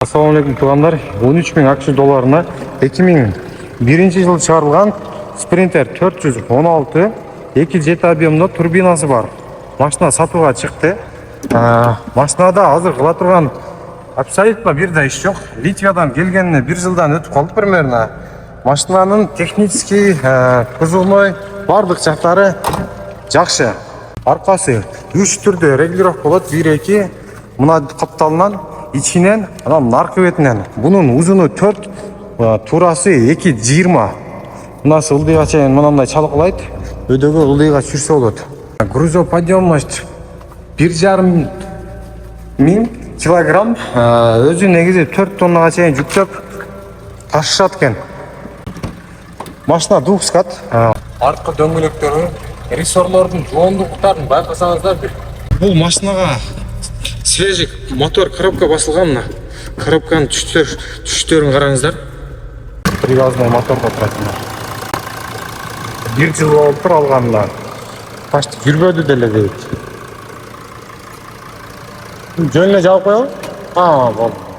Assalamualaikum тугандар. 13.000 ақш долларына 2001 жылы шығарылған Sprinter 416 2.7 объемды турбинасы бар. Машина сатуға шықты. Машинада азыр қыла тұрған абсолютно бір да іш жоқ. Литвиядан келгеніне бір жылдан өтіп қалды примерно. Машинаның технический, кузовной барлық жақтары жақсы. Арқасы 3 түрде регулировка болады. 1-2 мына қапталынан içinden adam narkı betinden. Bunun uzunu 4, turası 2.20. Nasıl ылдыйга чейин мынандай чалкалайт. Өдөгө ылдыйга сүрсө болот. Грузоподъемность 1,5 миң килограмм. Өзү негизи 4 тоннага чейин жүктөп ташышат экен. Машина двухскат. Арткы дөңгөлөктөрү, рессорлордун жоондуктарын байкасаңыздар, бул машинага свежий мотор коробка басылған. Мына коробканың түштерін қараңыздар. Привязной мотор отыратындар. Bir жыл болып тұр алғанына. Почти жүрбөдү деле дейт. Жөнүнө жауап коелу. Болды.